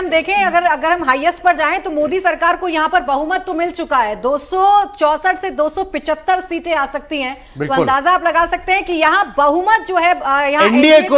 हम देखें अगर हम हाईएस्ट पर जाएं तो मोदी सरकार को यहां पर बहुमत तो मिल चुका है, 264 से 275 सीटें आ सकती हैं। तो अंदाजा आप लगा सकते हैं कि यहां बहुमत जो है यहां एनडीए को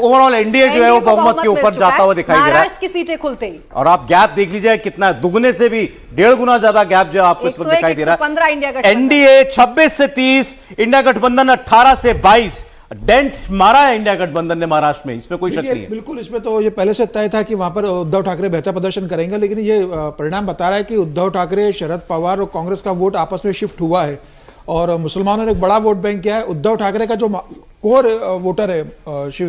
ओवरऑल एनडीए जो है वो बहुमत के ऊपर जाता हुआ दिखाई दे रहा है महाराष्ट्र की सीटें खुलते ही। और आप गैप देख लीजिए कितना, दुगने से भी 1.5 गुना ज्यादा गैप जो आपको इस वक्त दिखाई दे रहा है। इंडिया गठबंधन, एनडीए 26 से 30, इंडिया गठबंधन 18 से 22 डेंट मारा है इंडिया गठबंधन ने महाराष्ट्र में, इसमें कोई शक नहीं है। बिल्कुल, इसमें तो ये पहले से तय था कि वहां पर उद्धव ठाकरे बेहतर प्रदर्शन करेंगे, लेकिन ये परिणाम बता रहा है कि उद्धव ठाकरे, शरद पवार और कांग्रेस का वोट आपस में शिफ्ट हुआ है और मुसलमानों ने एक बड़ा वोट बैंक किया है। उद्धव ठाकरे का जो कोर वोटर है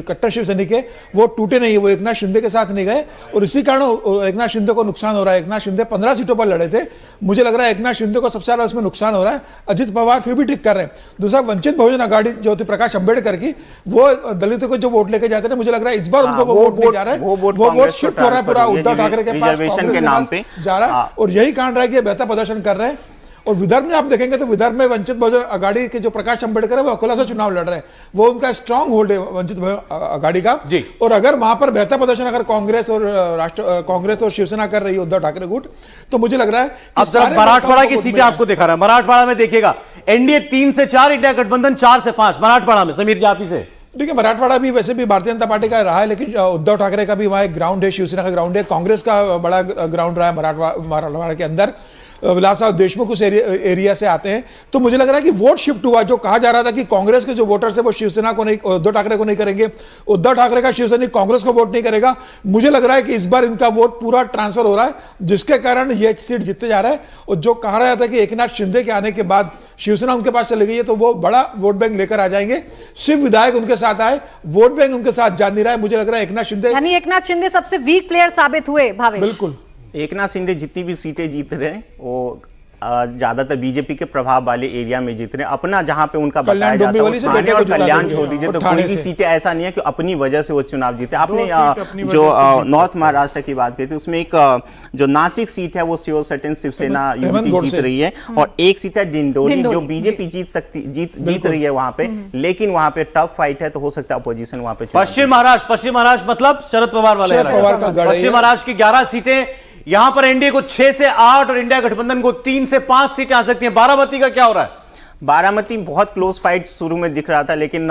कट्टर शिव सैनिक है, वो टूटे नहीं है, वो एकनाथ शिंदे के साथ नहीं गए और इसी कारण एकनाथ शिंदे को नुकसान हो रहा है। एकनाथ शिंदे 15 सीटों पर लड़े थे, मुझे लग रहा है एकनाथ शिंदे को सबसे ज्यादा इसमें नुकसान हो रहा है। अजित पवार फिर भी ठीक कर रहे हैं। दूसरा, वंचित बहुजन आघाड़ी जो थी प्रकाश अंबेडकर की, वो दलितों को जो वोट लेके जाते थे, मुझे लग रहा है इस बार उनको वो वोट नहीं जा रहा है, वो वोट शिफ्ट हो रहा है पूरा उद्धव ठाकरे के पास, कांग्रेस के नाम पे जा रहा है और यही कारण रहा है कि बेहतर प्रदर्शन कर रहे हैं। और विदर्भ में आप देखेंगे तो विदर्भ में वंचित बहुजन आघाड़ी के जो प्रकाश अंबेडकर है वो अकोला से चुनाव लड़ रहे हैं, वो उनका स्ट्रांग होल्ड है वंचित बहुजन आघाड़ी का। और अगर वहां पर बेहतर प्रदर्शन अगर कांग्रेस और शिवसेना कर रही है उद्धव ठाकरे गुट, तो मुझे लग रहा है मराठवाड़ा की सीटें आपको दिखा रहा है। मराठवाड़ा में देखिएगा एनडीए 3 से 4, इंडिया गठबंधन 4 से 5 मराठवाड़ा में। समीर जापी से देखिए, मराठवाड़ा भी वैसे भी भारतीय जनता पार्टी का रहा है, लेकिन उद्धव ठाकरे का भी वहां एक ग्राउंड है, शिवसेना का ग्राउंड है, कांग्रेस का बड़ा ग्राउंड रहा है मराठवाड़ा के अंदर। विलासराव देशमुख उस एरिया से आते हैं, तो मुझे लग रहा है कि वोट शिफ्ट हुआ। जो कहा जा रहा था कि कांग्रेस के जो वोटर्स है वो शिवसेना को नहीं, उद्धव ठाकरे को नहीं करेंगे, उद्धव ठाकरे का शिवसैनिक कांग्रेस को वोट नहीं करेगा, मुझे लग रहा है कि इस बार इनका वोट पूरा ट्रांसफर हो रहा है, जिसके कारण ये सीट जीतते जा रहा है। और जो कहा रहा था कि एकनाथ शिंदे के आने के बाद शिवसेना उनके पास चली गई है, तो वो बड़ा वोट बैंक लेकर आ जाएंगे। सिर्फ विधायक उनके साथ आए, वोट बैंक उनके साथ जा नहीं रहा है। मुझे लग रहा है एकनाथ शिंदे सबसे वीक प्लेयर साबित हुए। भावेश, बिल्कुल, एकनाथ शिंदे जितनी भी सीटें जीत रहे हैं वो ज्यादातर बीजेपी के प्रभाव वाले एरिया में जीत रहे हैं। अपना जहां पे उनका बताया जाता है ठाणे और कल्याण छोड़ दीजिए, तो कोई भी सीटें ऐसा नहीं है कि अपनी वजह से वो चुनाव जीते। आपने जो नॉर्थ महाराष्ट्र की बात की थी, उसमें एक जो नासिक सीट है वो श्योर सर्टेन शिवसेना जीत रही है और एक सीट है डिंडोरी जो बीजेपी जीत रही है वहां पे, लेकिन वहां पे टफ फाइट है, तो हो सकता है अपोजिशन वहां पे। पश्चिम महाराष्ट्र मतलब शरद पवार वाले, पश्चिम महाराष्ट्र की 11 सीटें, यहां पर एनडीए को 6 से 8 और इंडिया गठबंधन को 3 से 5 सीटें आ सकती हैं। बारामती का क्या हो रहा है? बारामती बहुत क्लोज फाइट शुरू में दिख रहा था, लेकिन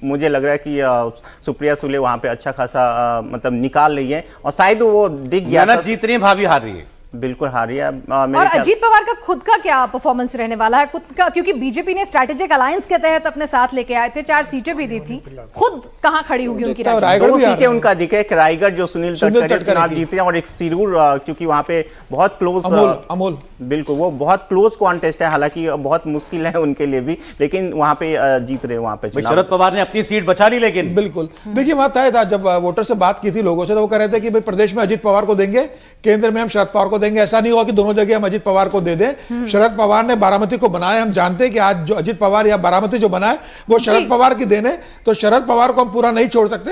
मुझे लग रहा है कि सुप्रिया सुले वहां पे अच्छा खासा मतलब निकाल रही है और शायद वो दिख गया जीत रही है, भाभी हार रही है। बिल्कुल हारी है। और अजीत पवार का खुद का क्या परफॉर्मेंस रहने वाला है खुद का, क्योंकि बीजेपी ने स्ट्रैटेजिक अलायंस के तहत अपने साथ लेके आए थे, 4 सीटें भी दी थी, खुद कहां खड़ी होगी उनकी? 2 सीटें उनका दिखे, एक रायगढ़ जो सुनील तटकरे चुनाव जीते हैं और एक सिरूर, क्योंकि वहां पे बहुत क्लोज अमोल बिल्कुल वो बहुत क्लोज कॉन्टेस्ट है, हालांकि बहुत मुश्किल है उनके लिए भी, लेकिन वहां पे जीत रहे वहां पे। शरद पवार ने अपनी सीट बचा ली, लेकिन बिल्कुल देखिए वहां तय था, जब वोटर से बात की थी लोगों से, तो वो कह रहे थे कि भाई प्रदेश में अजित पवार को देंगे, केंद्र में हम शरद पवार को देंगे। ऐसा नहीं हुआ कि दोनों जगह हम अजित पवार को दे दें। शरद पवार ने बारामती को बनाया, हम जानते हैं कि आज जो अजित पवार या बारामती जो बनाए वो शरद पवार की देन है, तो शरद पवार को हम पूरा नहीं छोड़ सकते।